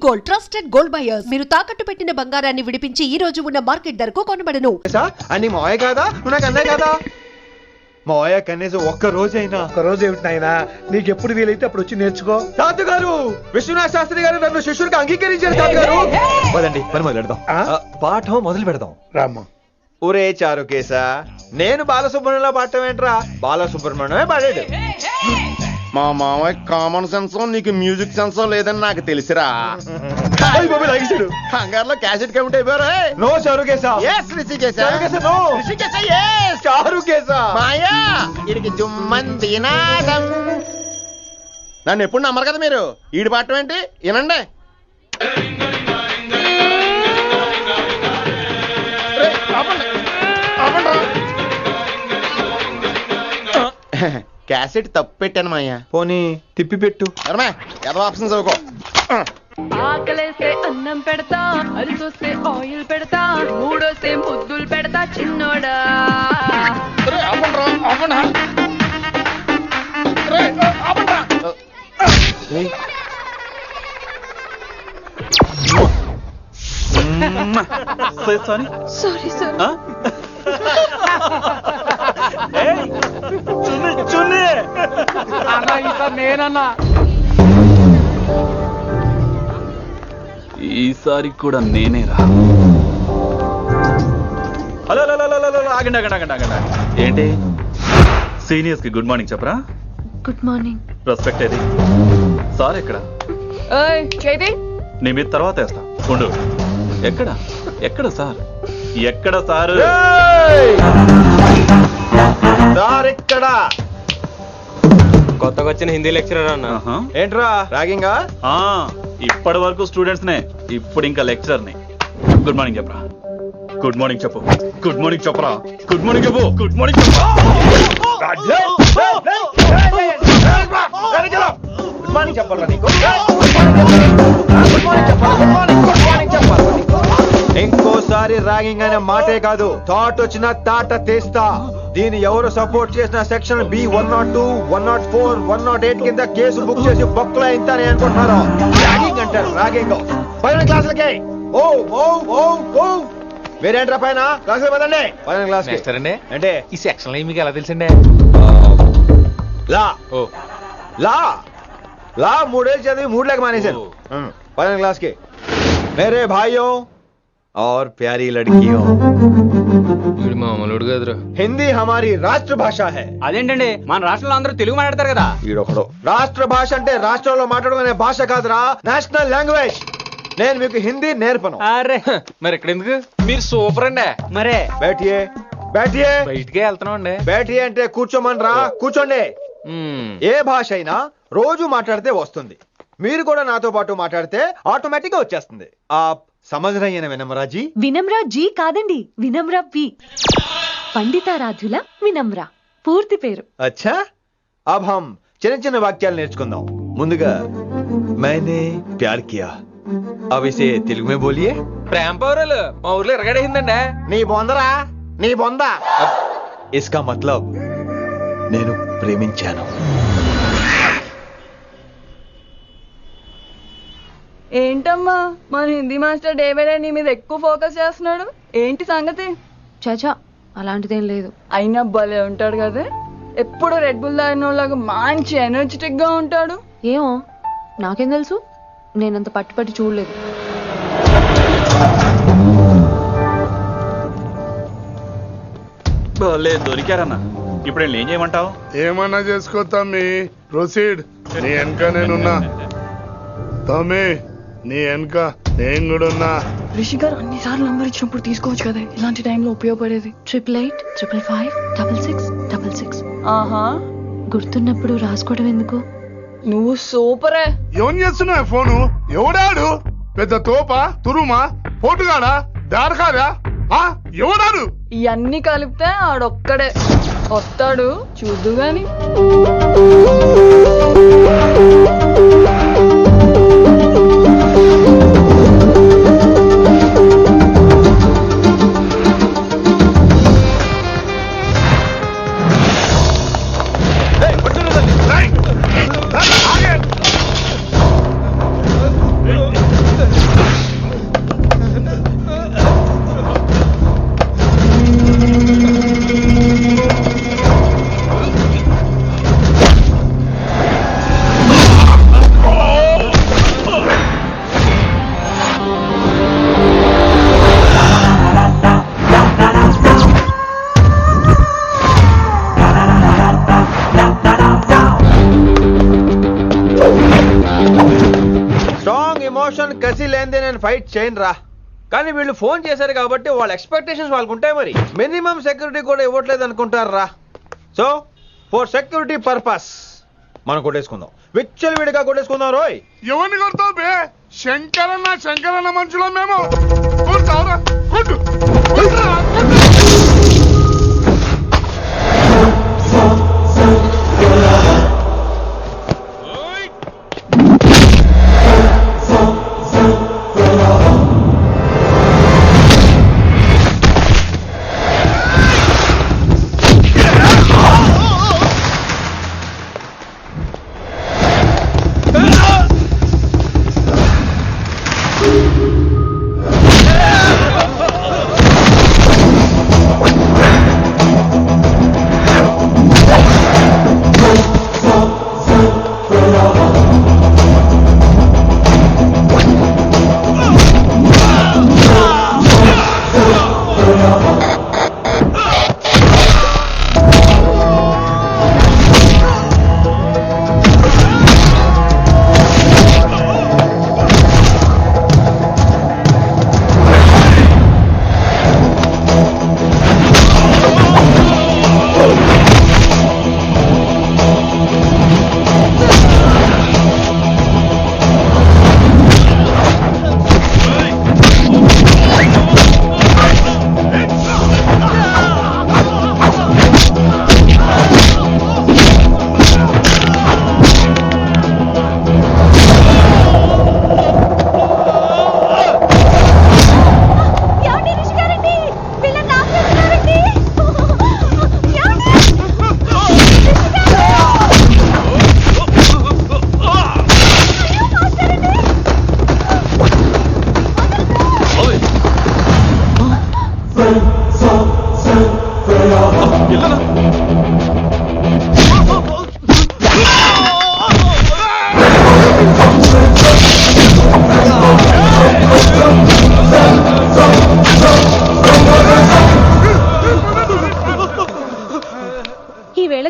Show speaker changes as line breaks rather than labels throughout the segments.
Gold, trusted gold buyers. మీరు తాకట్టు పెట్టిన బంగారాన్ని విడిపించి ఈ రోజు ఉన్న మార్కెట్ ధరకు కొనబడను.
అని మాయ కాదా, నువ్వు నాకు అన్నయ్య కాదా? మాయ కనీసం ఒక్క రోజైనా.
ఒక్క రోజు ఏమిటి నాయనా, నీకు ఎప్పుడు వీలైతే అప్పుడు వచ్చి నేర్చుకో.
తాతగారు, విశ్వనాథ శాస్త్రి గారు నన్ను శిష్యుడికి అంగీకరించారు. తాతగారు పదండి, పని మొదలు పెడదాం. పాఠం మొదలు పెడదాం.
రామ్మా.
ఒరే చారుకేశా, నేను బాలసుబ్రహ్మణ్యంలో పాడటం ఏంట్రా? బాలసుబ్రహ్మణ్యమే పాడాడు.
మా మామయ్య కామన్ సెన్స్ నీకు మ్యూజిక్ సెన్స్ లేదని నాకు తెలిసిరా. హంగార్లో క్యాసెట్ కమిట్ అయిపోయారా?
నో చారుకేశా.
ఎస్ రిషికేశా.
నో
రిషికేశా. ఎస్
చారుకేశా.
మాయా ఇడికి జుమ్మంది నాదం. నన్ను ఎప్పుడు నమ్మరు కదా మీరు. ఈడి పాడటం ఏంటి వినండి. క్యాసెట్ తప్పు పెట్టాను మాయా.
పోనీ తిప్పి పెట్టు.
ఏదో ఆప్షన్ చదువుకో.
ఆకలేస్తే అన్నం పెడతా, అరిసొస్తే ఆయిల్ పెడతా, మూడోస్తే ముద్దులు పెడతా చిన్నోడా.
Sorry sir.
నేనన్నా
ఈసారి కూడా నేనేరా. హలో ఆగండి ఆగండి ఆగండి ఆగండి. ఏంటి సీనియర్స్ కి గుడ్ మార్నింగ్ చెప్పరా?
Good morning.
రెస్పెక్ట్ ఏది? సార్ ఎక్కడ?
చేతి
నీ మీద తర్వాత వేస్తా ఉండు. ఎక్కడ ఎక్కడ సార్? ఎక్కడ సార్?
ఇక్కడ
కొత్తగా వచ్చిన హిందీ లెక్చరర్ అన్న.
ఏంట్రా ర్యాగింగా?
ఇప్పటి వరకు స్టూడెంట్స్ నే, ఇప్పుడు ఇంకా లెక్చరర్ ని. గుడ్ మార్నింగ్ చెప్పరా. గుడ్ మార్నింగ్ చెప్పు. గుడ్ మార్నింగ్ చెప్పరా. గుడ్ మార్నింగ్ చెప్పు. గుడ్ మార్నింగ్ చెప్పు.
గుడ్ మార్నింగ్ చెప్పాలా నీకు? ఇంకోసారి ర్యాగింగ్ అనే మాటే కాదు, థాట్ వచ్చిన తాట తీస్తా. దీన్ని ఎవరు సపోర్ట్ చేసిన సెక్షన్ బి 102, 104, 108 కింద కేసు బుక్ చేసి బొక్కలో ఇంతని అనుకుంటున్నారు. ర్యాగింగ్ అంటారు ర్యాగింగ్. పైన క్లాసులకి ఓ ఓ ఓ ఓ మీరేంట్రా పైన క్లాసులు పదండి. పైన క్లాస్ అంటే
ఈ సెక్షన్ లో మీకు ఎలా తెలిసిండే?
లా లా లా 3 ఏళ్ళు చదివి 3 లేక మానేశాను. పైన క్లాస్ కి మేరే భాइयों और प्यारी लड़कियों,
మామూలుడు కదరా.
హిందీ हमारी రాష్ట్ర భాష है.
అదేంటండి, మన రాష్ట్రంలో అందరూ తెలుగు మాట్లాడతారు కదా.
ఈడొకడు రాష్ట్ర భాష అంటే రాష్ట్రంలో మాట్లాడుకునే భాష కాదురా, నేషనల్ లాంగ్వేజ్. నేను మీకు హిందీ నేర్పను.
అరే మరి ఇక్కడ ఎందుకు? మీరు సూపర్ అండి. మరే
బైఠియే బైఠియే.
బయటికే వెళ్తున్నాం అండి.
బైఠియే అంటే కూర్చోమనరా. కూర్చోండి. ఏ భాష అయినా రోజు మాట్లాడితే వస్తుంది. మీరు కూడా నాతో పాటు మాట్లాడితే ఆటోమేటిక్ గా వచ్చేస్తుంది. समझ रही है ना विनम्रा जी?
వినమ్రా జీ కాదండి, వినమ్రా వి. పండితారాధ్యుల వినమ్రా పూర్తి పేరు.
अच्छा, अब हम చిన్న చిన్న వాక్యాలు నేర్చుకుందాం. ముందుగా मैंने प्यार किया. अब इसे తెలుగు में बोलिए.
ప్రేమ పౌరులు మా ఊర్లో ఎరగడేసిందండి.
నీ బొందరా, నీ బొంద.
इसका मतलब నేను ప్రేమించాను.
ఏంటమ్మా మన Hindi master day by day నీ మీద ఎక్కువ ఫోకస్ చేస్తున్నాడు. ఏంటి సంగతి?
చాచా అలాంటిదేం లేదు.
అయినా భలే ఉంటాడు కదా, ఎప్పుడు రెడ్ బుల్ తాగినోళ్ళగా మంచి ఎనర్జెటిక్ గా ఉంటాడు.
ఏమో నాకేం తెలుసు, నేనంత పట్టుపట్టి చూడలేదు.
దొరికారన్నా. ఇప్పుడు ఏం చేయమంటావు?
ఏమన్నా చేసుకో తమ్మి, ప్రొసీడ్. నీ వెనక నేనున్నా తమ్మి, నీ వెనక నేను కూడా ఉన్నా.
రిషి గారు అన్నిసార్లు నంబర్ ఇచ్చినప్పుడు తీసుకోవచ్చు కదా, ఇలాంటి టైంలో ఉపయోగపడేది.
88855566.
ఆహా,
గుర్తున్నప్పుడు రాసుకోవడం ఎందుకు?
నువ్వు సూపరే.
ఏం చేస్తున్నావు ఫోను? ఎవడాడు? పెద్ద తోప, తురుమా, పోటుగాడా, దారకారా? ఎవడాడు?
ఇవన్నీ కలిపితే ఆడొక్కడే వస్తాడు, చూద్దు గాని.
ఎమోషన్ కసి లేనిదే నేను ఫైట్ చేయను రా. కానీ వీళ్ళు ఫోన్ చేశారు కాబట్టి వాళ్ళ ఎక్స్పెక్టేషన్స్ వాళ్ళకు ఉంటాయి. మరి మినిమం సెక్యూరిటీ కూడా ఇవ్వట్లేదు అనుకుంటారు రా. సో ఫర్ సెక్యూరిటీ పర్పస్ మనం కొట్టేసుకుందాం, విచ్చలు విడిగా కొట్టేసుకుందాం. రోయ్
ఎవరిని కొడతావు బే? శంకరన్న మనుషులో మేము. కొడతావురా, కొట్టు, కొట్టురా, కొట్టు.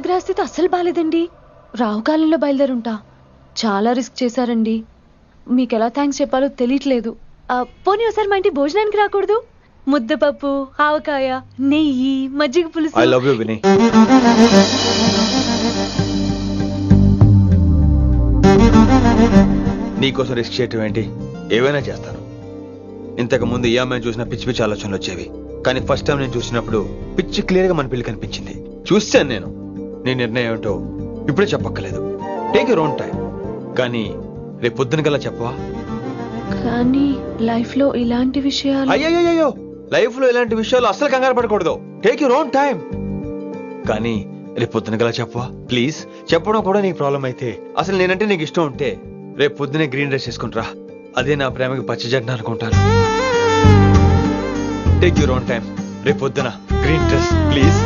గ్రహస్థితి అస్సలు బాలేదండి. రావుకాలంలో బయలుదేరుంటా. చాలా రిస్క్ చేశారండి. మీకు ఎలా థ్యాంక్స్ చెప్పాలో తెలియట్లేదు. పోనీ ఒకసారి మా ఇంటి భోజనానికి రాకూడదు? ముద్దపప్పు, ఆవకాయ, నెయ్యి, మజ్జిగ పులుసు.
I love you Vinay. నీకోసం రిస్క్ చేయటం ఏంటి? ఏవైనా చేస్తాను. ఇంతకు ముందు ఈ అమ్మాయిని చూసిన పిచ్చి పిచ్చి ఆలోచనలు వచ్చేవి, కానీ ఫస్ట్ టైం నేను చూసినప్పుడు పిచ్చి క్లియర్ గా మన పిల్లి కనిపించింది. చూస్తాను నేను. నీ నిర్ణయం ఏంటో ఇప్పుడే చెప్పక్కర్లేదు. Take your own time. కానీ రేపు పొద్దున కల్లా చెప్పవా?
కానీ లైఫ్ లో ఇలాంటి విషయాలు.
అయ్యో, లైఫ్ లో ఇలాంటి విషయాలు అస్సలు కంగారు పడకూడదు. Take your own time. కానీ రేపు పొద్దున కల్లా చెప్పవా ప్లీజ్? చెప్పడం కూడా నీకు ప్రాబ్లం అయితే, అసలు నేనంటే నీకు ఇష్టం ఉంటే రేపు పొద్దునే గ్రీన్ డ్రెస్ వేసుకుంటారా. అదే నా ప్రేమకి పచ్చజెండా అనుకుంటాను. Take your own time. రేపు పొద్దున గ్రీన్ డ్రెస్ ప్లీజ్.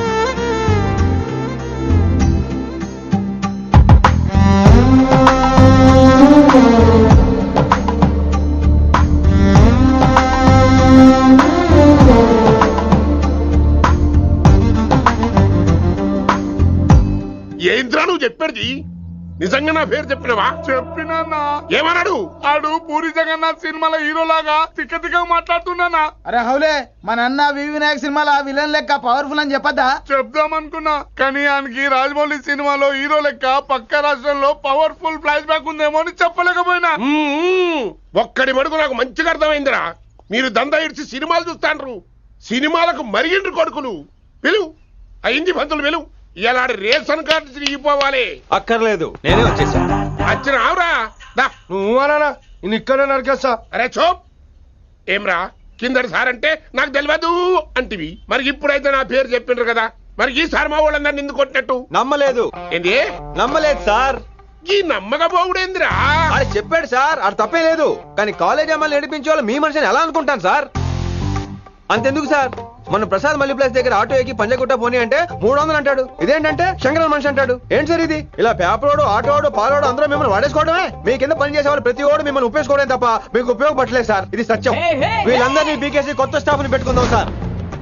ఏంద్రా నువ్వు చెప్పేది? నిజంగా నా పేరు చెప్పినవా? చెప్పినా. ఏమన్నాడు? ఆడు పూరి జగన్నాథ్ సినిమాలో హీరోలాగా తిక్క మాట్లాడుతున్నానా?
అరే హౌలే, మన అన్న వినాయక్ సినిమాలో విలన్ లెక్క పవర్ఫుల్ అని చెప్పద్దా?
చెప్దామనుకున్నా, కానీ ఆయనకి రాజమౌళి సినిమాలో హీరో లెక్క పక్క రాష్ట్రంలో పవర్ఫుల్ ఫ్లాష్ బ్యాక్ ఉందేమో అని చెప్పలేకపోయినా. ఒక్కడి మడుగు నాకు మంచిగా అర్థమైందిరా. మీరు దందా ఇడిచి సినిమాలు చూస్తాండ్రు. సినిమాలకు మరిగిండ్రు కొడుకులు. పిలువు అయింది పంతులు, పిలువు. ఇలా రేషన్ కార్డు తిరిగిపోవాలి.
అక్కర్లేదు, నేనే వచ్చేసా.
వచ్చిన ఆవురా.
నేను ఇక్కడే నరికేస్తా.
అరే చోప్. ఏమ్రా కిందటి సార్ అంటే నాకు తెలియదు అంటివి, మరి ఇప్పుడైతే నా పేరు చెప్పిండ్రు కదా, మరి ఈ సార్ మా వాళ్ళందరినీ ఎందుకు కొట్టినట్టు?
నమ్మలేదు.
ఏంది?
నమ్మలేదు సార్.
ఈ నమ్మకపోవుడేందిరా?
అది చెప్పాడు సార్, అది తప్పే లేదు. కానీ కాలేజ్ అమ్మాయిలు నడిపించే వాళ్ళు మీ మనిషిని ఎలా అనుకుంటాను సార్? అంతెందుకు సార్, మన ప్రసాద్ మల్లి ప్లేస్ దగ్గర ఆటో ఎక్కి పంజగుట్ట పోనీ అంటే 300 అంటాడు. ఇదేంటంటే శంకర మనిషి అంటాడు. ఏంటి సార్ ఇది? ఇలా పేపరోడు, ఆటోడు, పాలోడు అందరూ మిమ్మల్ని వాడేసుకోవడమే. మీ కింద పని చేసే వాళ్ళు ప్రతి ఓడు మిమ్మల్ని ఉపయోగించుకోవడం తప్ప మీకు ఉపయోగపడలేదు సార్. ఇది సత్యం. వీళ్ళందరినీ బీకేసి కొత్త స్టాఫ్ ని పెట్టుకుందాం సార్.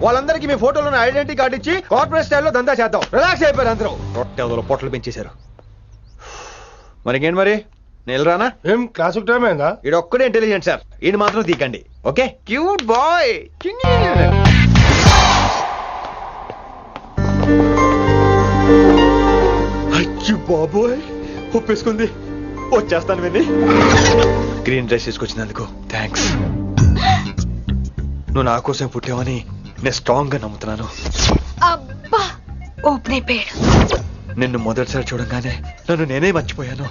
వాళ్ళందరికీ మీ ఫోటోలో ఐడెంటిటీ కార్డు ఇచ్చి కార్పొరేట్ స్టైల్లో దందా చేద్దాం. రిలాక్స్ అయిపోయారు అందరూ. పొట్టలు పెంచేశారు. మరికేంటి మరి నేను రానా?
ఏం క్లాసుకు టైం అయిందా?
ఈడు ఒక్కడే ఇంటెలిజెంట్ సార్, ఈయన మాత్రం తీకండి. Okay, cute boy. అచ్చి బాబోయ్, ఒప్పేసుకుంది. వచ్చేస్తాను విని. గ్రీన్ డ్రెస్ తీసుకొచ్చినందుకు థ్యాంక్స్. నువ్వు నా కోసం పుట్టావని నేను స్ట్రాంగ్ గా నమ్ముతున్నాను.
అబ్బా, ఓపెన్ అయిపోయాడు.
నిన్ను మొదటిసారి చూడంగానే నన్ను నేనే మర్చిపోయాను.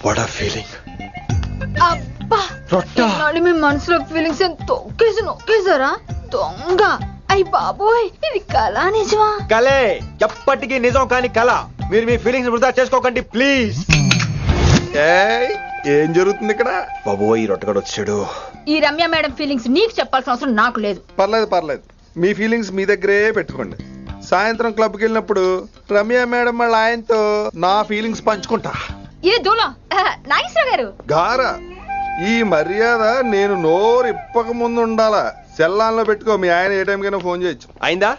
వాట్ ఆ ఫీలింగ్.
అబ్బా,
రొట్టా.
మీ మనసులో ఫీలింగ్స్ తొక్కేసి నొక్కేసారా దొంగ? అయ్యి బాబోయ్, ఇది కళ నిజమా?
కలే, ఎప్పటికీ నిజం కాని కళ. మీరు మీ ఫీలింగ్స్ వృధా చేసుకోకండి ప్లీజ్.
ఏం జరుగుతుంది ఇక్కడ?
బాబోయ్, ఈ రొట్టగడు వచ్చాడు.
ఈ రమ్య మేడం ఫీలింగ్స్ నీకు చెప్పాల్సిన అవసరం నాకు లేదు.
పర్లేదు మీ ఫీలింగ్స్ మీ దగ్గరే పెట్టుకోండి. సాయంత్రం క్లబ్కి వెళ్ళినప్పుడు రమ్య మేడం వాళ్ళ ఆయనతో నా ఫీలింగ్స్ పంచుకుంటా.
ఏ దూల నాగేశ్వర గారు,
గారా ఈ మర్యాద నేను నోరు ఇప్పక ముందు ఉండాలా. సెల్లాన్లో పెట్టుకో, మీ ఆయన ఏ టైంకైనా ఫోన్ చేయొచ్చు.
అయిందా?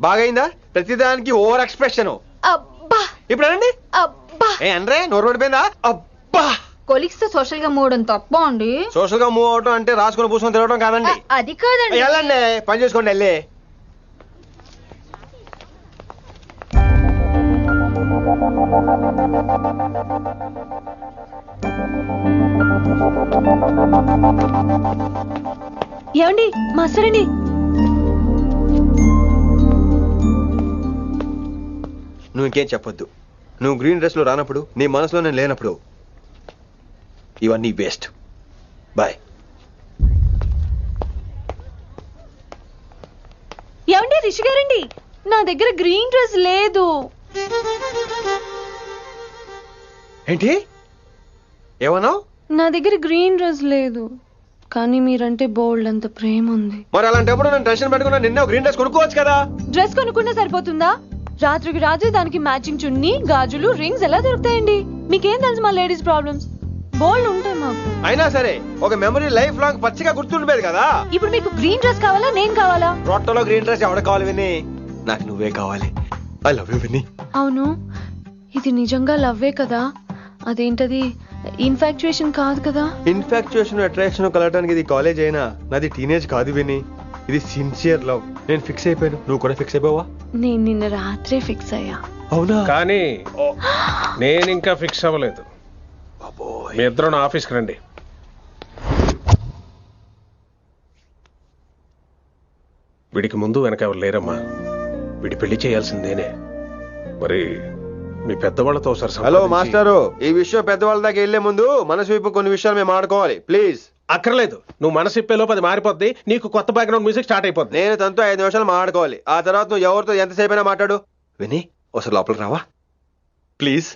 బాగైందా? ప్రతిదానికి ఓవర్ ఎక్స్ప్రెషన్.
అబ్బా
ఇప్పుడు అనండి.
అబ్బా,
ఏ అనరే, నోరు పడిపోయిందా? అబ్బా.
కొలిక్స్ తో సోషల్ గా మూవ్ తప్ప అండి.
సోషల్ గా మూవ్ అవటం అంటే రాసుకొని పూసుకొని తిరగడం కాదండి.
అది కాదండి.
వెళ్ళండి, పని చేసుకోండి. వెళ్ళి
ఏమండి మాస్టర్ అండి,
నువ్వు ఇంకేం చెప్పొద్దు. నువ్వు గ్రీన్ డ్రెస్ లో రానప్పుడు, నీ మనసులో నేను లేనప్పుడు ఇవన్నీ వేస్ట్. బాయ్.
ఏమండి రిషి గారండి, నా దగ్గర గ్రీన్ డ్రెస్ లేదు.
ఏంటి ఏమన్నావు?
నా దగ్గర గ్రీన్ డ్రెస్ లేదు, కానీ మీరంటే బోల్డ్ అంత ప్రేమ ఉంది.
మరి అలాంటప్పుడు నేను టెన్షన్ పెట్టుకున్నా, నిన్నే గ్రీన్ డ్రెస్ కొనుక్కోవచ్చు కదా.
డ్రెస్ కొనుక్కుంటే సరిపోతుందా? రాత్రికి రాత్రి దానికి మ్యాచింగ్ చున్నీ, గాజులు, రింగ్స్ ఎలా దొరుకుతాయండి? మీకేం తెలుసు మా లేడీస్ ప్రాబ్లమ్స్? బోల్డ్ ఉంటాయి మాకు.
అయినా సరే ఒక మెమరీ లైఫ్ లాంగ్ పచ్చిగా గుర్తుండిపోయేది కదా.
ఇప్పుడు మీకు గ్రీన్ డ్రెస్ కావాలా, నేను కావాలా?
రొట్టలో గ్రీన్ డ్రెస్ ఎవడ కావాలి విని? నాకు నువ్వే కావాలి. ఐ లవ్ యూ విని.
అవును, ఇది నిజంగా లవ్వే కదా? అదేంటది ఇన్ఫాక్చుయేషన్ కాదు కదా?
ఇన్ఫాక్చుయేషన్ అట్రాక్షన్ కలగడానికి ఇది కాలేజ్ అయినా నాది టీనేజ్ కాదు విని. ఇది సిన్సియర్ లవ్. నేను ఫిక్స్ అయిపోయాను, నువ్వు కూడా ఫిక్స్ అయిపోవా?
నేను నిన్న రాత్రే ఫిక్స్ అయ్యా.
అవునా?
కానీ నేను ఇంకా ఫిక్స్ అవ్వలేదు. మీ ఇద్దరు నా ఆఫీస్కి రండి. వీడికి ముందు వెనక ఎవరు లేరమ్మా. వీడి పెళ్లి చేయాల్సిందేనే. మరి మీ పెద్దవాళ్ళతో ఒకసారి
హలో
సంప్రదించి-
మాస్టారు, ఈ విషయం పెద్దవాళ్ళ దాకా వెళ్లే ముందు మనసు వైపు కొన్ని విషయాలు మేము ఆడుకోవాలి ప్లీజ్.
అక్కర్లేదు, నువ్వు మనసు ఇప్పేలోపు అది మారిపోద్ది. నీకు కొత్త బ్యాక్గ్రౌండ్ మ్యూజిక్ స్టార్ట్ అయిపోద్ది.
నేను తనతో 5 నిమిషాలు మాట్లాడుకోవాలి. ఆ తర్వాత నువ్వు ఎవరితో ఎంతసేపు అయినా మాట్లాడు. విని ఒకసారి లోపలికి రావా ప్లీజ్?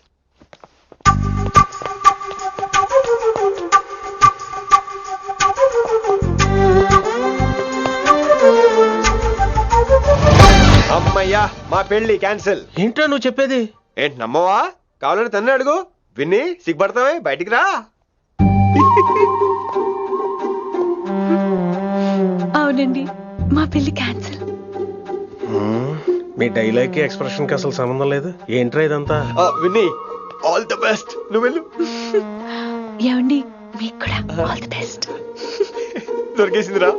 అమ్మయ్యా, మా పెళ్లి క్యాన్సిల్.
ఏంటో నువ్వు చెప్పేది?
ఏంటి నమ్మవా? కావాలని తన్నే అడుగు. విన్ని సిగ్గుపడతావే, బయటికి రా.
అవునండి, మా పెళ్లి క్యాన్సిల్.
మీ డైలాగ్ కి ఎక్స్ప్రెషన్ కి అసలు సంబంధం లేదు. ఏంట్రా ఇదంతా?
విన్ని ఆల్ ది బెస్ట్. నువ్వు వెళ్ళు.
ఏమండి మీకు కూడా ఆల్ ది బెస్ట్.
దొరికేసిందిరా.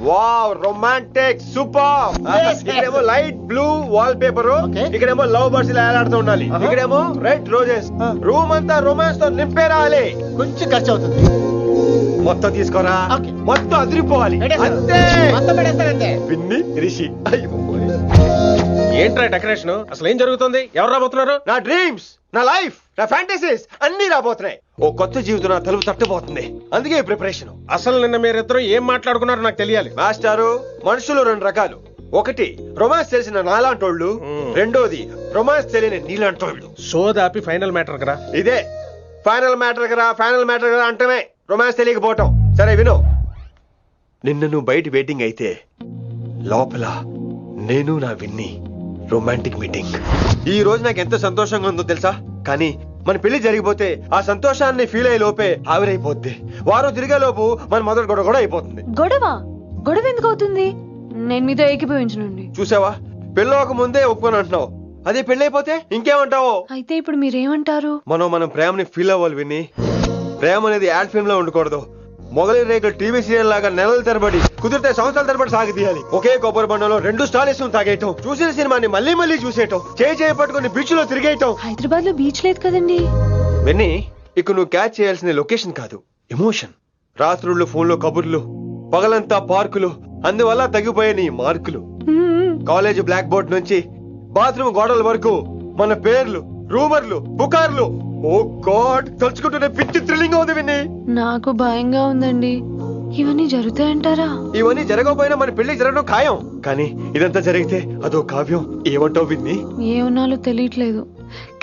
Wow, romantic, super. ఇక్కడేమో లైట్ బ్లూ వాల్ పేపర్, ఇక్కడేమో లవ్ బర్డ్స్ ఇలా ఏలాడుతూ ఉండాలి, ఇక్కడేమో రెడ్ రోజెస్. రూమ్ అంతా రొమాన్స్ తో నింపే రావాలి.
కొంచెం ఖర్చు అవుతుంది.
మొత్తం తీసుకోరా, మొత్తం అదిరిపోవాలి. అంతే. పిన్ని రిషి.
ఏంట్రా డెకరేషన్? అసలు ఏం జరుగుతుంది? ఎవరు రాబోతున్నారు?
నా డ్రీమ్స్, నా లైఫ్, నా ఫ్యాంటసీస్ అన్ని రాబోతున్నాయి. ఓ కొత్త జీవితం నా తలుపు తట్టబోతుంది. అందుకే ప్రిపరేషన్.
అసలు నిన్న మీరిద్దరు ఏం మాట్లాడుకున్నారో నాకు తెలియాలి.
మాస్టారు, మనుషులు 2 రకాలు. ఒకటి రొమాన్స్ తెలిసిన నాలాంటోళ్ళు, రెండోది రొమాన్స్ తెలియని నీలాంటోళ్ళు.
సోదాపి ఫైనల్ మ్యాటర్ కదా.
ఇదే ఫైనల్ మ్యాటర్ కదా. ఫైనల్ మ్యాటర్ కదా అంటమే రొమాన్స్ తెలియకపోవటం. సరే విను, నిన్న నువ్వు బయట వెయిటింగ్ అయితే లోపల నేను నా విన్ని రొమాంటిక్ మీటింగ్. ఈ రోజు నాకు ఎంత సంతోషంగా ఉందో తెలుసా? కానీ మన పెళ్లి జరిగిపోతే ఆ సంతోషాన్ని ఫీల్ అయ్యే లోపే ఆవిరైపోద్ది. వారం తిరిగే లోపు మన మొదటి గొడవ కూడా అయిపోతుంది.
గొడవ ఎందుకు అవుతుంది? నేను మీతో ఏకీభవించనండి.
చూసావా, పెళ్ళవక ముందే ఒప్పుకొని అంటున్నావు. అదే పెళ్ళైపోతే ఇంకేమంటావో?
అయితే ఇప్పుడు మీరేమంటారు?
మనం ప్రేమని ఫీల్ అవ్వాలి విని. ప్రేమ అనేది యాడ్ ఫిల్మ్ లో ఉండకూడదు. మొగలి రేకులు టీవీ సీరియల్ లాగా నెలల తరబడి, కుదిరితే సంవత్సరాల తరబడి సాగి తీయాలి. ఒకే కొబ్బరి బండంలో 2 స్టాలిస్ తాగేయటం, చూసిన సినిమాని మళ్ళీ మళ్ళీ చూసేయటం, చేయి పట్టుకుని బీచ్ లో తిరిగేయటం.
హైదరాబాద్ లో బీచ్ లేదు కదండి.
విని, ఇక నువ్వు క్యాచ్ చేయాల్సిన లొకేషన్ కాదు, ఎమోషన్. రాత్రుళ్ళు ఫోన్లో కబుర్లు, పగలంతా పార్కులు, అందువల్ల తగ్గిపోయే నీ మార్కులు. కాలేజ్ బ్లాక్ బోర్డ్ నుంచి బాత్రూమ్ గోడల వరకు మన పేర్లు, రూమర్లు, పుకార్లు. ఓ గాడ్, తలుచుకుంటూనే పిచ్చి థ్రిల్లింగ్ ఉంది విని.
నాకు భయంగా ఉందండి. ఇవన్నీ జరుగుతాయంటారా?
ఇవన్నీ జరగకపోయినా మన పెళ్లి జరగడం ఖాయం. కానీ ఇదంతా జరిగితే అదో కావ్యం. ఏమంటావు విన్ని?
ఏమన్నాలో తెలియట్లేదు,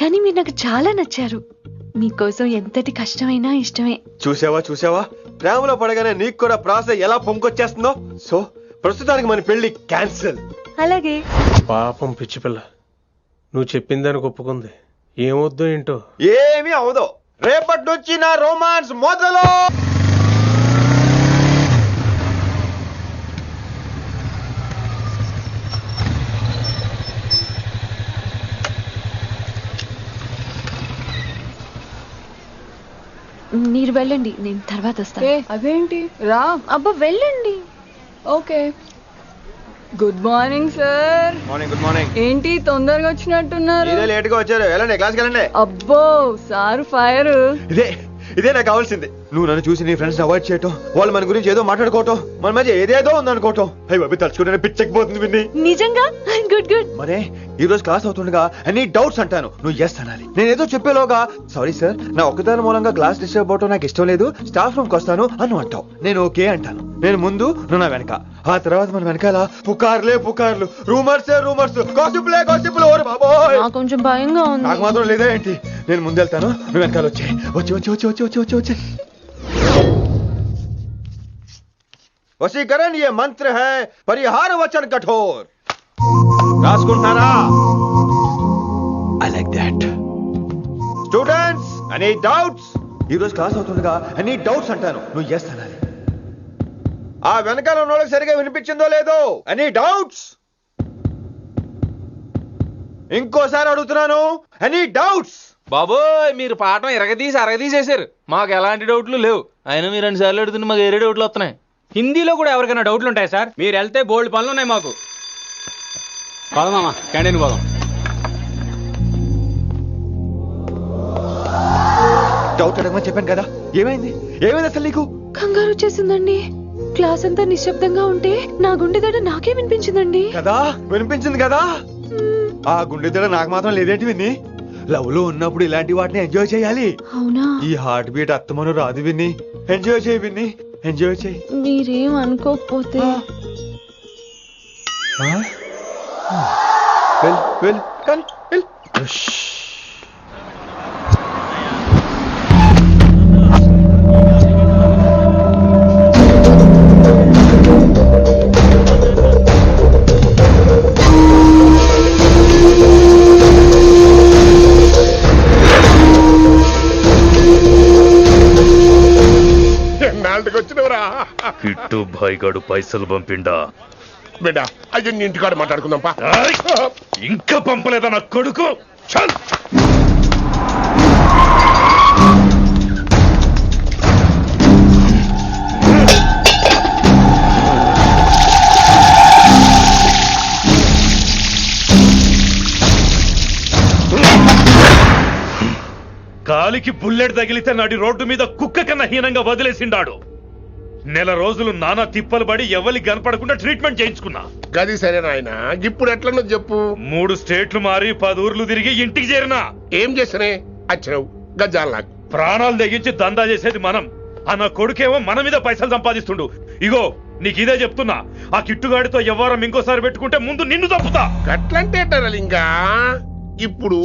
కానీ మీరు నాకు చాలా నచ్చారు. మీకోసం ఎంతటి కష్టమైనా ఇష్టమే.
చూసావా, ప్రేమలో పడగానే నీకు కూడా ప్రాస ఎలా పొంకొచ్చేస్తుందో. సో ప్రస్తుతానికి మన పెళ్లి క్యాన్సిల్.
అలాగే.
పాపం పిచ్చి పిల్ల, నువ్వు చెప్పిందానికి ఒప్పుకుంది. ఏమొద్దు ఏంటో.
ఏమీ అవదో. రేపటి నుంచి నా రొమాన్స్ మొదలు.
మీరు వెళ్ళండి, నేను తర్వాత వస్తాను.
అదేంటి రా.
అబ్బా వెళ్ళండి.
Okay. Good morning sir.
Morning. Good morning.
ఏంటి తొందరగా వచ్చినట్టున్నారు?
ఇదే లేట్ గా వచ్చారు. వెళ్ళండి, క్లాస్కి వెళ్ళండి.
అబ్బో సార్ ఫైర్.
ఇదే నాకు కావాల్సింది. నువ్వు నన్ను చూసి నీ ఫ్రెండ్స్ అవాయిడ్ చేయటం, వాళ్ళు మన గురించి ఏదో మాట్లాడుకోవటం, మన మధ్య ఏదేదో ఉందనుకోవటం. అయ్యి బాబు, తలుచుకుంటే పిచ్చెక్కిపోతుంది విన్ని.
నిజంగా గుడ్.
మరే ఈ రోజు క్లాస్ అవుతుండగా ఎనీ డౌట్స్ అంటాను, నువ్వు ఎస్ అనాలి. నేను ఏదో చెప్పేలోగా సారీ సార్, నా ఒక్కదాని మూలంగా క్లాస్ డిస్టర్బ్ అవటం నాకు ఇష్టం లేదు, స్టాఫ్ రూమ్ కి వస్తాను అని అంటావు. నేను ఓకే అంటాను. నేను ముందు, నువ్వు నా వెనక. ఆ తర్వాత మన వెనకాల పుకార్లు, రూమర్స్, గాసిప్లే. ఓరు బాబోయ్,
నాకు కొంచెం భయంగా ఉంది.
నాకు మాత్రం లేదా ఏంటి? నేను ముందెళ్తాను, నువ్వు వెనకాల వచ్చే. వశీకరణ ये मंत्र है, परिहार वचन कठोर. రాసుకుంటారా? I like that. Students, any doubts? ఈ రోజు క్లాస్ అవుతుండగా ఎనీ డౌట్స్ అంటాను, నువ్వు ఎస్ అనాలి. ఆ వెనకాల ఉన్న వాళ్ళకి సరిగా వినిపించిందో లేదో? Any doubts? ఇంకోసారి అడుగుతున్నాను, ఎనీ డౌట్స్?
బాబోయ్, మీరు పాఠం అరగదీసేశారు. మాకు ఎలాంటి డౌట్లు లేవు. అయినా మీరు 2 సార్లు అడుగుతుంటే మాకు ఏరే డౌట్లు వస్తున్నాయి.
హిందీలో కూడా ఎవరికైనా డౌట్లు ఉంటాయి సార్? మీరు వెళ్తే బోల్డ్ పనులు ఉన్నాయి మాకు. పోదామా, క్యాంటీన్ పోదాం.
డౌట్ అడగమని చెప్పాను కదా, ఏమైంది అసలు నీకు?
కంగారు వచ్చేసిందండి. క్లాస్ అంతా నిశ్శబ్దంగా ఉంటే నా గుండెదడ నాకే వినిపించిందండి.
కదా, వినిపించింది కదా. ఆ గుండెదడ నాకు మాత్రం లేదేంటి విన్ని? లవ్ లో ఉన్నప్పుడు ఇలాంటి వాటిని ఎంజాయ్ చేయాలి.
అవునా?
ఈ హార్ట్ బీట్ అత్తమను రాదు విన్ని. ఎంజాయ్ చేయి విన్ని, ఎంజాయ్ చేయి.
మీరేం అనుకోకపోతే.
వెల్ కానీ వెల్.
వచ్చినవరా?
కిట్టు భాయ్ గాడు పైసలు పంపిండా?
బిడ్డ అయ్యో, నీ ఇంటికాడ మాట్లాడుకుందాంపా.
ఇంకా పంపలేదా నా కొడుకు? చల్. కాలికి బుల్లెట్ తగిలితే నాటి రోడ్డు మీద కుక్క కన్నా హీనంగా వదిలేసిండాడు. నెల రోజులు నానా తిప్పలు పడి ఎవరికి కనపడకుండా ట్రీట్మెంట్ చేయించుకున్నా.
గది సరే నాయన, ఇప్పుడు ఎట్లనో చెప్పు.
3 స్టేట్లు మారి 10 ఊర్లు తిరిగి ఇంటికి చేరినా.
ఏం చేసినే వచ్చినావు? గజ్జాలు నాకు
ప్రాణాలు తెగించి దందా చేసేది మనం. అన్న కొడుకేమో మన మీద పైసలు సంపాదిస్తుండు. ఇగో నీకు ఇదే చెప్తున్నా, ఆ కిట్టుగాడితో ఎవరం ఇంకోసారి పెట్టుకుంటే ముందు నిన్ను తప్పుతా.
గట్లంటే ఇంకా ఇప్పుడు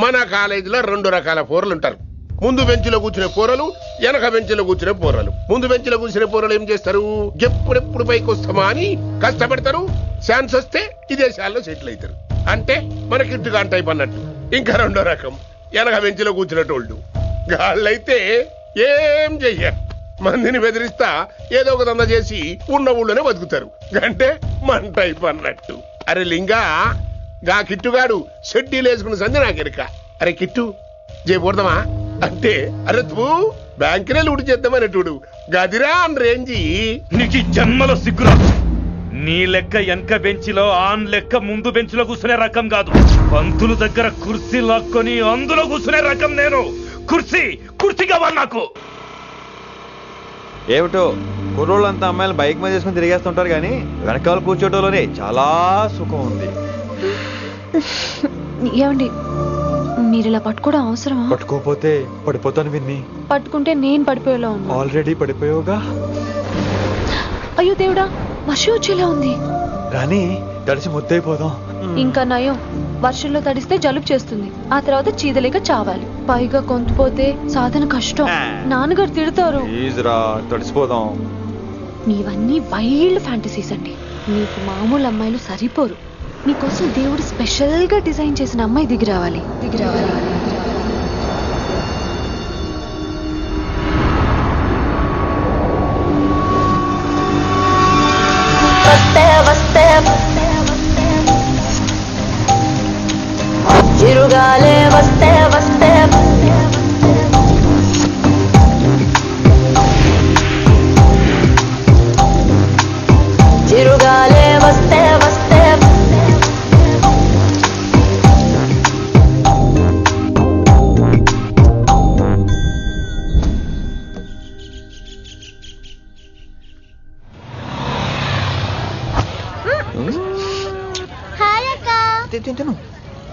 మన కాలేజీలో 2 రకాల పోరలు ఉంటారు. ముందు బెంచ్లో కూర్చునే పోరలు, వెనక బెంచ్లో కూర్చునే పోరలు. ముందు బెంచ్లో కూర్చునే పోరలు ఏం చేస్తారు? ఎప్పుడెప్పుడు పైకి వస్తామా అని కష్టపడతారు. ఛాన్స్ వస్తే విదేశాల్లో సెటిల్ అవుతారు. అంటే మన కిట్టుగా టైప్ అన్నట్టు. ఇంకా 2వ రకం వెనక బెంచ్లో కూర్చునేటోళ్ళు. వాళ్ళైతే ఏం చెయ్యరు, మందిని బెదిరిస్తా ఏదో ఒక దంద చేసి ఉన్న ఊళ్ళోనే బతుకుతారు. అంటే మన టైప్ అన్నట్టు. అరే లింగా, గా కిట్టుగాడు షెడ్డీలు వేసుకున్న సంధి నాకెరక. అరే కిట్టు చేయకూడదమా అంటే అరే తూ బ్యాంకునే లూటి చేద్దామనేటుడు గదిరా అని రేంజి.
నీకు ఈ జన్మలో సిగ్గురా. నీ లెక్క వెనక బెంచిలో ఆన్ లెక్క ముందు బెంచ్లో కూర్చునే రకం కాదు. పంతులు దగ్గర కుర్చీ లాక్కొని అందులో కూర్చునే రకం నేను. కుర్చీ కావాలి నాకు.
ఏమిటో కుర్రోళ్ళంతా అమ్మాయిలు బైక్ మీద చేసుకుని తిరిగేస్తుంటారు కానీ వెనకాల కూర్చోటంలోనే చాలా సుఖం ఉంది.
ఏమండి మీరు ఇలా పట్టుకోవడం అవసరమా?
పట్టుకోపోతే పడిపోతాను విన్ని.
పట్టుకుంటే నేను పడిపోయేలా ఉన్నా.
ఆల్రెడీ పడిపోయావుగా.
అయ్యో దేవుడా, వర్షం వచ్చేలా ఉంది.
రాని తడిసి ముద్దైపోదాం.
ఇంకా నయం, వర్షంలో తడిస్తే జలుబు చేస్తుంది, ఆ తర్వాత చీదలేక చావాలి. పైగా కొంతపోతే సాధన కష్టం, నాన్నగారు తిడతారు.
ప్లీజ్ రా తడిసిపోదాం.
మీవన్నీ వైల్డ్ ఫ్యాంటసీస్ అండి. మీకు మామూలు అమ్మాయిలు సరిపోరు. మీకోసం దేవుడు స్పెషల్ గా డిజైన్ చేసిన అమ్మాయి దిగి రావాలి.
చిరుగాలే వస్తే చిరుగాలే వస్తే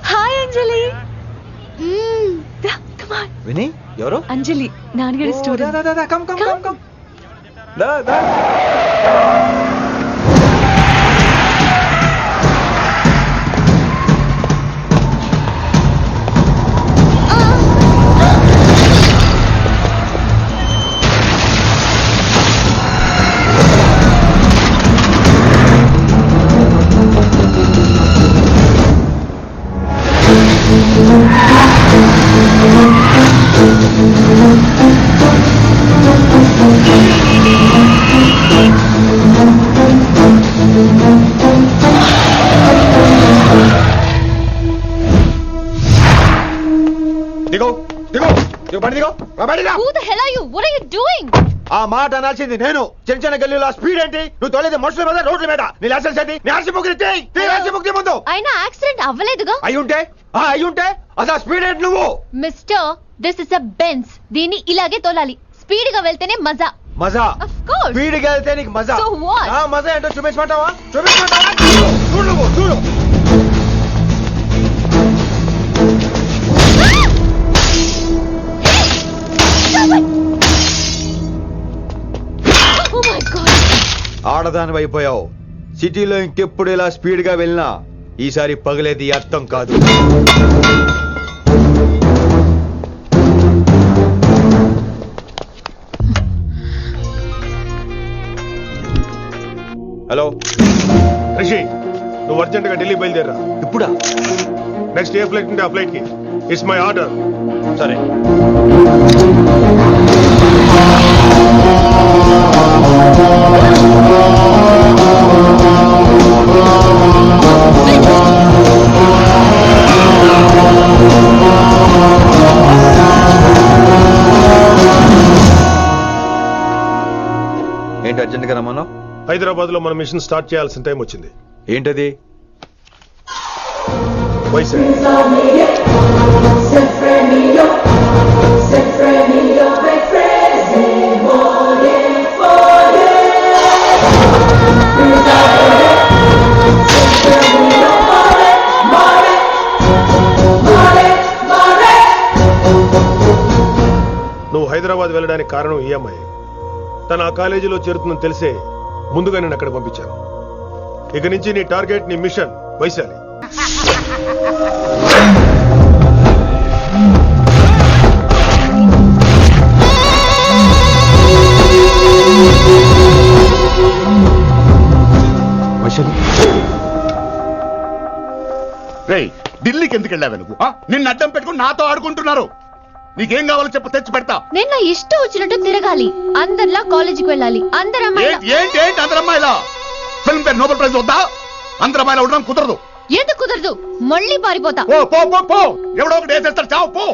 హాయ్ అంజలి.
విని ఎవరు?
అంజలి, నాన్నగారి స్టూడెంట్.
ఆ మాట అనాల్సింది నేను. చిన్న చిన్న గల్లీలో స్పీడ్ ఏంటి? నువ్వు తోలేది మనుషుల మీద, రోడ్ల మీద. నీ లైసెన్స్ ఏంటి? నీ ఆర్సీ బుక్ ముందు.
అయినా యాక్సిడెంట్ అవ్వలేదుగా.
అయ్యుంటే అసలు స్పీడ్ ఏంటి నువ్వు?
Mister, this is a Benz. దీన్ని ఇలాగే తోలాలి. స్పీడ్ గా వెళ్తేనే మజా.
Of course. స్పీడ్ గా వెళ్తే నీకు మజా.
So what?
ఆ మజా ఏంటో చూపించమంటావా? చూడు.
Oh my God.
ఆడదాని అయిపోయావు. సిటీలో ఇంకెప్పుడు ఇలా స్పీడ్ గా వెళ్ళినా ఈసారి పగిలేది అర్థం కాదు. హలో
రిషి, నువ్వు అర్జెంట్ గా ఢిల్లీ బయలుదేరా.
ఇప్పుడా?
నెక్స్ట్ ఏ ఫ్లైట్ ఉంటే ఆ ఫ్లైట్ కి. It's my order.
సరే. ఏంటి అర్జెంట్ గా రమ్మన్నావు?
హైదరాబాద్ లో మన మిషన్ స్టార్ట్ చేయాల్సిన టైం వచ్చింది.
ఏంటది?
వైజాగ్. నువ్వు హైదరాబాద్ వెళ్ళడానికి కారణం ఈ అమ్మాయి. తన ఆ కాలేజీలో చేరుతుందని తెలిసే ముందుగా నేను అక్కడ పంపించాను. ఇక నుంచి నీ టార్గెట్, నీ మిషన్ వైశాలి.
రేయ్, ఢిల్లీకి ఎందుకు వెళ్ళావు నువ్వు? నిన్ను అడ్డం పెట్టుకుని నాతో ఆడుకుంటున్నారు. నీకేం కావాలో చెప్పు, తెచ్చి పెడతా.
నేను నా ఇష్టం వచ్చినట్టు తిరగాలి. అందరిలా కాలేజీకి వెళ్ళాలి.
ఏంటి అందరమ్మాయిలా? ఫిల్మ్ పేరు నోబెల్ ప్రైజ్ వద్దా? అందరమ్మాయిలా ఉండడం కుదరదు.
ఎందుకు కుదరదు? మళ్ళీ పారిపోతా.
పో పో పో పో, ఎవడో ఒకటి వేసేస్తాడు, చావు పో.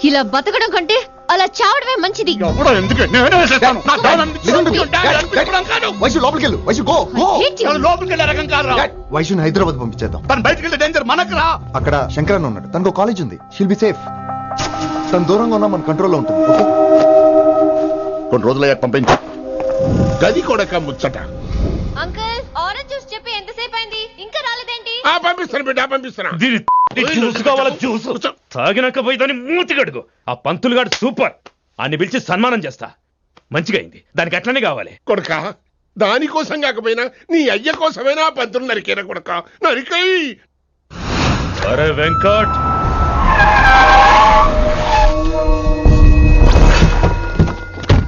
ఇలా బతకడం కంటే అలా చావడమే మంచిది.
ఎవడో ఎందుకు, నేనే వేసేస్తాను. నా దాని అనుకోవడం కాదు.
వైశు లోపలికి వెళ్ళు, వైశు గో గో.
తను లోపలికి వెళ్ళే రకం కాదురా.
వైశుని హైదరాబాద్ పంపించేద్దాం.
తను బయటికి వెళ్ళే డేంజర్ మనకు రా.
అక్కడ శంకరన్ ఉన్నాడు, తనకు కాలేజ్ ఉంది, షీల్ బి సేఫ్. తను దూరంగా ఉన్నా మన కంట్రోల్లో ఉంటుంది. ఓకే,
కొన్ని రోజులయ్యాక పంపించు.
గది కొడక ముచ్చట.
అంకుల్ ఆరెంజ్ జ్యూస్ చెప్పి ఎంతసేపు అయింది, ఇంకా రాలేదేంటి?
పంపిస్తాను బిడ్డ, పంపిస్తాను.
జ్యూస్ కావాలా? జ్యూస్ తాగినాక పోయి దాన్ని మూతి గడుగు. ఆ పంతులు గాడు సూపర్, అన్ని పిలిచి సన్మానం చేస్తా. మంచిగా అయింది, దానికి అట్లనే కావాలి.
కొడక దానికోసం కాకపోయినా నీ అయ్య కోసమైనా పంతులు నరికేనా కొడక, నరికై.
అరే వెంకట్,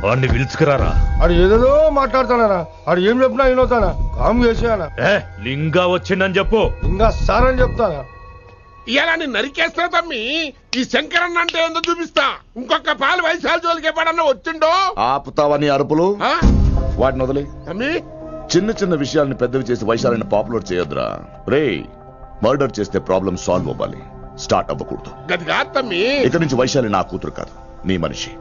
వాడిని పిలుచుకురారా.
ఆడు ఏదేదో మాట్లాడతానా, ఆడు ఏం చెప్పినా వినవుతానా, కామ్ చేసేనా.
లింగా వచ్చిందని చెప్పు.
ఇంకా సార్ అని చెప్తానా.
ఇలా నేను నరికేస్తా తమ్మి. ఈ శంకరన్న అంటే ఏందో చూపిస్తా. ఇంకొక పాలు వయసాల జోలికి ఎప్పుడన్నా వచ్చిండో.
ఆపుతావని అరుపులు, వాటిని వదిలే.
తమ్మి
చిన్న చిన్న విషయాల్ని పెద్దవి చేసి వైశాలని పాపులర్ చేయొద్దురా. రే, మర్డర్ చేస్తే ప్రాబ్లం సాల్వ్ అవ్వాలి, స్టార్ట్ అవ్వకూడదు.
గది కాదు తమ్మి.
ఇక నుంచి వైశాలి నా కూతురు కాదు, నీ మనిషి.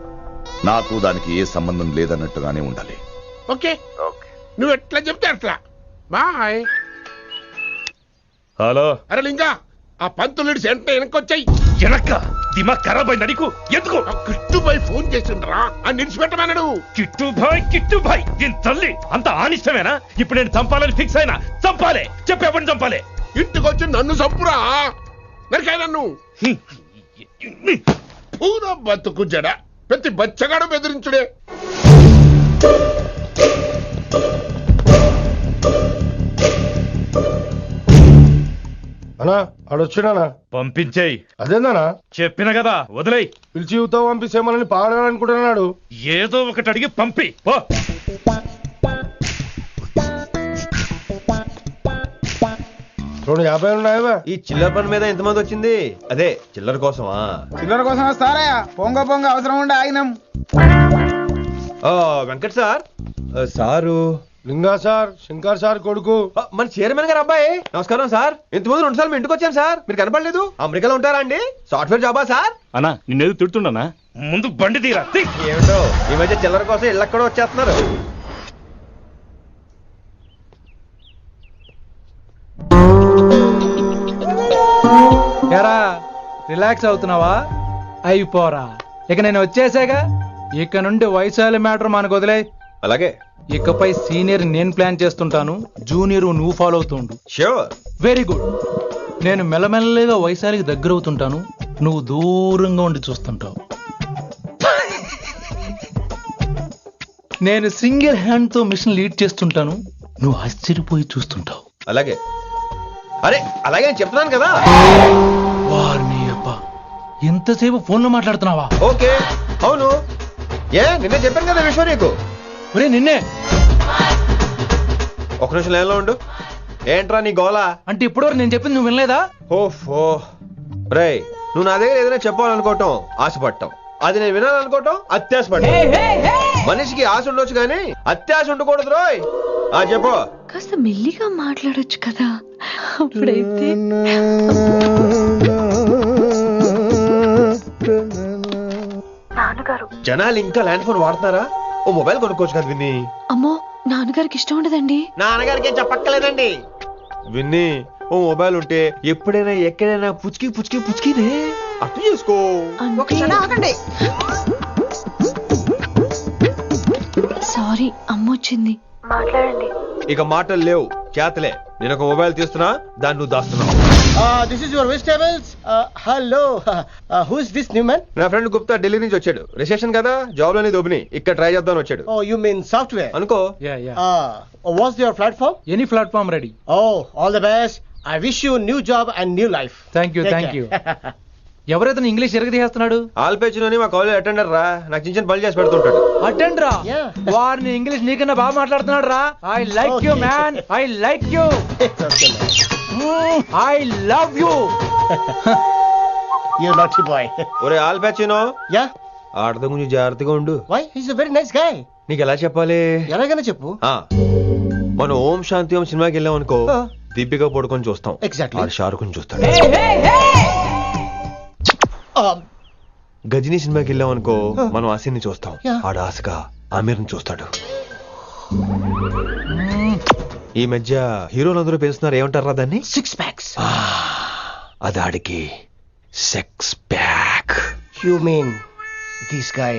నాకు దానికి ఏ సంబంధం లేదన్నట్టుగానే ఉండాలి.
ఓకే, నువ్వు ఎట్లా చెప్తే అట్లా. బాయ్.
హలో.
అరే లింగా, ఆ పంతులు సెంటర్ వెనకొచ్చాయి.
వెనక్క దిమాగ్ ఖరాబ్ అయింది నీకు. ఎందుకు?
కిట్టుబాయ్ ఫోన్ చేసిండ్రా, అని నిడిచిపెట్టమన్నాడు.
కిట్టుబాయ్ దీని తల్లి అంత ఆనిష్టమేనా? ఇప్పుడు నేను చంపాలని ఫిక్స్ అయినా. చంపాలే, చెప్పు ఎవరిని చంపాలి?
ఇంటికొచ్చి నన్ను చంపురా, నరికాయ నన్ను. పూరా బతుకు జడ, ప్రతి బచ్చగాడు బెదిరించుడే.
అన్నా ఆడొచ్చినానా?
పంపించేయి.
అదేందనా?
చెప్పిన కదా, వదిలేయి.
పిలిచి యువత పంపిస్తేమని పాడాలనుకుంటున్నాడు.
ఏదో ఒకటి అడిగి పంపి పో.
250 ఉన్నాయా?
ఈ చిల్లర పని మీద ఎంతమంది వచ్చింది? అదే చిల్లర కోసమా?
చిల్లర కోసం వస్తారా? పొంగ పొంగ అవసరం ఉండే ఆగినాం.
వెంకట్ సార్. సారు
లింగా సార్, శంకర్ సార్ కొడుకు,
మన చైర్మన్ గారు అబ్బాయి. నమస్కారం సార్. ఇంతకుముందు 2 సార్లు మీ ఇంటికి వచ్చాను సార్, మీరు కనపడలేదు. అమెరికాలో ఉంటారా అండి? సాఫ్ట్వేర్ జాబా సార్?
అన్నా నిన్నేది తిడుతుండనా? ముందు బండి తీరా.
ఏమిటో ఈ మధ్య చిల్లర కోసం ఇళ్ళక్కడ వచ్చేస్తున్నారు.
ఎరా రిలాక్స్ అవుతున్నావా? అయిపోరా, ఇక నేను వచ్చేసాగా. ఇక నుండి వైశాలి మ్యాటర్ మనకు వదిలే.
అలాగే.
ఇకపై సీనియర్ నేను ప్లాన్ చేస్తుంటాను, జూనియర్ నువ్వు ఫాలో అవుతుండు.
ష్యూర్.
Very good. నేను మెల్లమెల్లగా వైశాలికి దగ్గర అవుతుంటాను, నువ్వు దూరంగా ఉండి చూస్తుంటావు. నేను సింగిల్ హ్యాండ్ తో మిషన్ లీడ్ చేస్తుంటాను, నువ్వు ఆశ్చర్యపోయి చూస్తుంటావు.
అలాగే. అరే అలాగే చెప్తున్నాను కదా.
వారిని అబ్బా, ఎంతసేపు ఫోన్ లో మాట్లాడుతున్నావా?
ఓకే, అవును. నిన్నే చెప్పాను కదా విశ్వ నీకు.
ఒరే నిన్నే.
ఒక నిమిషం లైన్లో ఉండు. ఏంట్రా నీ గోలా?
అంటే ఇప్పటివరకు నేను చెప్పింది నువ్వు వినలేదా?
ఓఫో రే, నువ్వు నా దగ్గర ఏదైనా చెప్పాలనుకోవటం ఆశపడటం, అది నేను వినాలనుకోవటం అత్యాశపడటం. మనిషికి ఆశ ఉండొచ్చు కానీ అత్యాశ ఉండకూడదు రోయ్. చెప్పు.
కాస్త మెల్లిగా మాట్లాడొచ్చు కదా. అప్పుడైతే
జనాలు ఇంకా ల్యాండ్ ఫోన్ వాడుతున్నారా? ఓ మొబైల్ కొనుక్కోవచ్చు కదా విన్ని.
అమ్మో, నాన్నగారికి ఇష్టం ఉండదండి.
నాన్నగారికి ఏం చెప్పక్కర్లేదండి. విన్ని, ఓ మొబైల్ ఉంటే ఎప్పుడైనా ఎక్కడైనా పుచ్చుకినే అర్థం చేసుకో.
సారీ, అమ్మ వచ్చింది. మాట్లాడండి.
ఇక మాటలు లేవు, చేతలే. నేను ఒక మొబైల్ తీస్తున్నా, దాన్ని నువ్వు దాస్తున్నావు.
This is your vegetables. Hello. Who is this new man?
నా ఫ్రెండ్ గుప్తా ఢిల్లీ నుంచి వచ్చాడు. రిసెప్షన్ కదా, జాబ్ లోని దొబ్బిని ఇక్కడ ట్రై చేద్దామని వచ్చాడు.
Oh, you mean software?
అనుకో.
What's your platform?
Any platform ready.
Oh, all the best. I wish you new job and new life.
Thank you. ఎవరైతే ఇంగ్లీష్ ఎరగదీస్తున్నాడు?
ఆల్పేచినోని మా కాలేజ్ అటెండర్ రా, నాకు చిన్న చిన్న పనులు చేసి పెడుతుంటాడు.
అటెండరా? వారిని ఇంగ్లీష్ నీకన్నా బాగా మాట్లాడుతున్నాడు రా. I like you man, I like you, I love you.
You naughty boy.
ఒరే ఆల్పేచినో.
Yeah.
ఆడతో కొంచెం జాగ్రత్తగా ఉండు.
Why? He's a very nice guy.
నీకు ఎలా చెప్పాలి?
ఎలాగైనా చెప్పు.
మనం ఓం శాంతి ఓం సినిమాకి వెళ్ళాం అనుకో, దీపిక పడుకొని చూస్తాం.
Exactly.
ఆడు షారుఖ్ చూస్తాడు. గజనీ సినిమాకి వెళ్ళాం అనుకో, మనం ఆసిని చూస్తాం. ఆడు ఆశగా ఆమీర్ని చూస్తాడు. ఈ మధ్య హీరోలందరూ పెంచుతున్నారు, ఏమంటారా దాన్ని?
6 packs.
అది ఆడికి sex pack.
You mean this guy